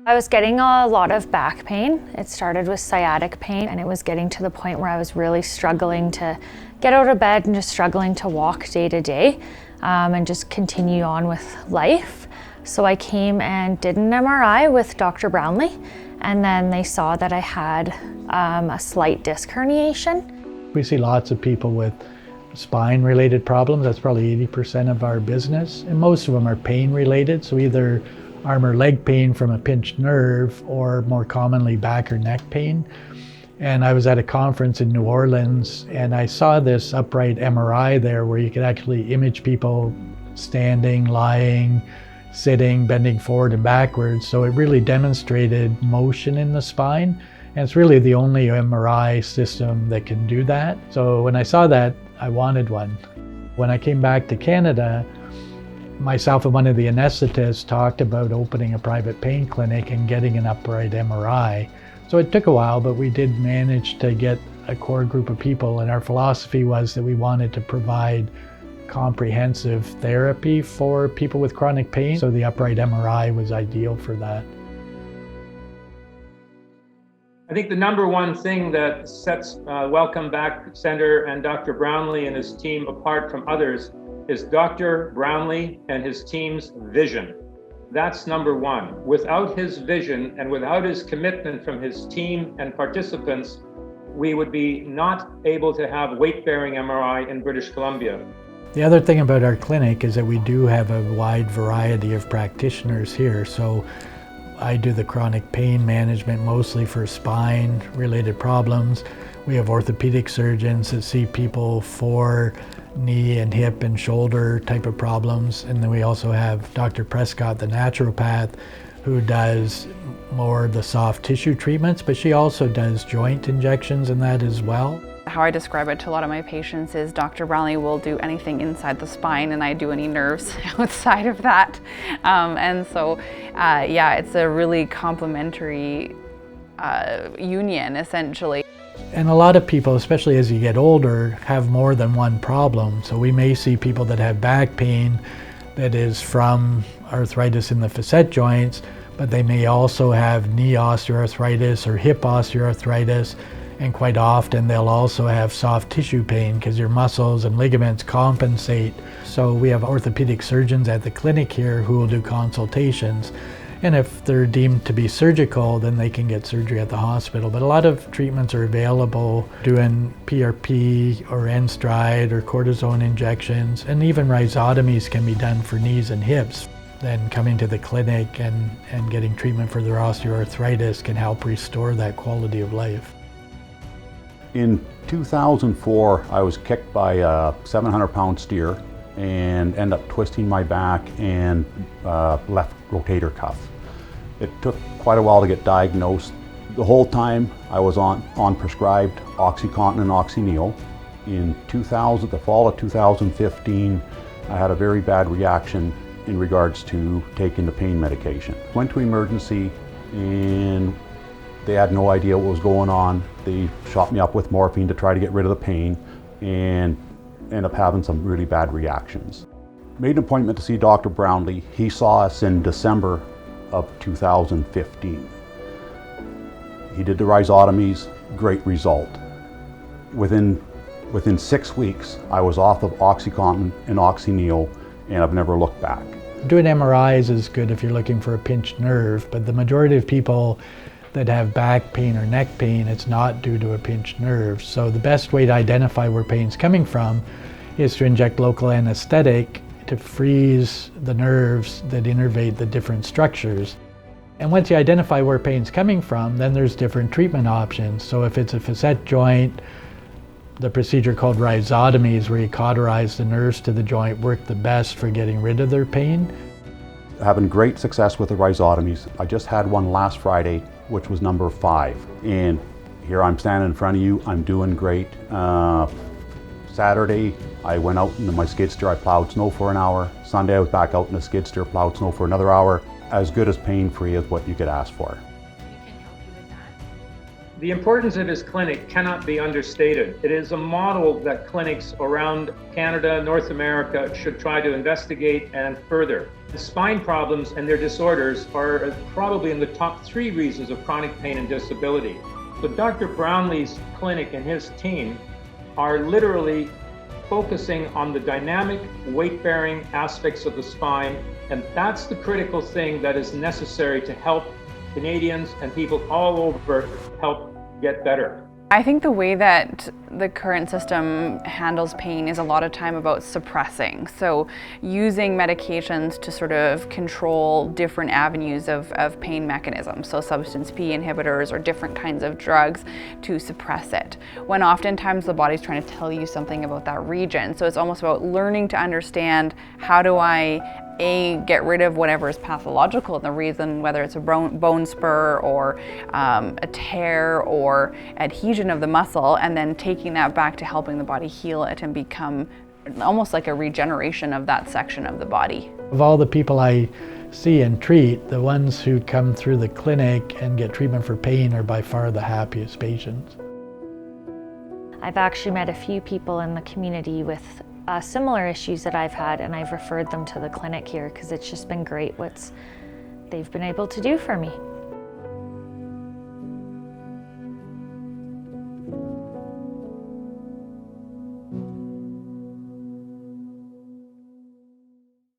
I was getting a lot of back pain. It started with sciatic pain, and it was getting to the point where I was really struggling to get out of bed and just struggling to walk day to day and just continue on with life. So I came and did an MRI with Dr. Brownlee, and then they saw that I had a slight disc herniation. We see lots of people with spine-related problems. That's probably 80% of our business, and most of them are pain-related, so either arm or leg pain from a pinched nerve, or more commonly back or neck pain. And I was at a conference in New Orleans, and I saw this upright MRI there where you could actually image people standing, lying, sitting, bending forward and backwards. So it really demonstrated motion in the spine, and it's really the only MRI system that can do that. So when I saw that, I wanted one. When I came back to Canada, myself and one of the anesthetists talked about opening a private pain clinic and getting an upright MRI. So it took a while, but we did manage to get a core group of people, and our philosophy was that we wanted to provide comprehensive therapy for people with chronic pain, so the upright MRI was ideal for that. I think the number one thing that sets Welcome Back Center and Dr. Brownlee and his team apart from others is Dr. Brownlee and his team's vision. That's number one. Without his vision and without his commitment from his team and participants, we would be not able to have weight-bearing MRI in British Columbia. The other thing about our clinic is that we do have a wide variety of practitioners here. So I do the chronic pain management mostly for spine-related problems. We have orthopedic surgeons that see people for knee and hip and shoulder type of problems. And then we also have Dr. Prescott, the naturopath, who does more of the soft tissue treatments, but she also does joint injections and that as well. How I describe it to a lot of my patients is Dr. Brownlee will do anything inside the spine and I do any nerves outside of that. Yeah, it's a really complementary union essentially. And a lot of people, especially as you get older, have more than one problem. So we may see people that have back pain that is from arthritis in the facet joints, but they may also have knee osteoarthritis or hip osteoarthritis. And quite often they'll also have soft tissue pain because your muscles and ligaments compensate. So we have orthopedic surgeons at the clinic here who will do consultations. And if they're deemed to be surgical, then they can get surgery at the hospital. But a lot of treatments are available, doing PRP or N-Stride or cortisone injections, and even rhizotomies can be done for knees and hips. Then coming to the clinic and getting treatment for their osteoarthritis can help restore that quality of life. In 2004, I was kicked by a 700-pound steer and ended up twisting my back and left rotator cuff. It took quite a while to get diagnosed. The whole time I was on prescribed OxyContin and OxyNeil. In the fall of 2015, I had a very bad reaction in regards to taking the pain medication. Went to emergency and they had no idea what was going on. They shot me up with morphine to try to get rid of the pain and ended up having some really bad reactions. Made an appointment to see Dr. Brownlee. He saw us in December of 2015. He did the rhizotomies, great result. Within 6 weeks, I was off of OxyContin and OxyNeil, and I've never looked back. Doing MRIs is good if you're looking for a pinched nerve, but the majority of people that have back pain or neck pain, it's not due to a pinched nerve. So the best way to identify where pain's coming from is to inject local anesthetic to freeze the nerves that innervate the different structures. And once you identify where pain's coming from, then there's different treatment options. So if it's a facet joint, the procedure called rhizotomies, where you cauterize the nerves to the joint, work the best for getting rid of their pain. Having great success with the rhizotomies. I just had one last Friday, which was number 5. And here I'm standing in front of you, I'm doing great. Saturday, I went out in my skid steer, I plowed snow for an hour. Sunday, I was back out in the skid steer, plowed snow for another hour. As good as pain-free as what you could ask for. The importance of his clinic cannot be understated. It is a model that clinics around Canada, North America should try to investigate and further. The spine problems and their disorders are probably in the top 3 reasons of chronic pain and disability. So Dr. Brownlee's clinic and his team are literally focusing on the dynamic weight-bearing aspects of the spine, and that's the critical thing that is necessary to help Canadians and people all over help get better. I think the way that the current system handles pain is a lot of time about suppressing. So using medications to sort of control different avenues of pain mechanisms. So substance P inhibitors or different kinds of drugs to suppress it. When oftentimes the body's trying to tell you something about that region. So it's almost about learning to understand, how do I get rid of whatever is pathological, the reason, whether it's a bone spur or a tear or adhesion of the muscle, and then taking that back to helping the body heal it and become almost like a regeneration of that section of the body. Of all the people I see and treat, the ones who come through the clinic and get treatment for pain are by far the happiest patients. I've actually met a few people in the community with similar issues that I've had, and I've referred them to the clinic here because it's just been great what they've been able to do for me.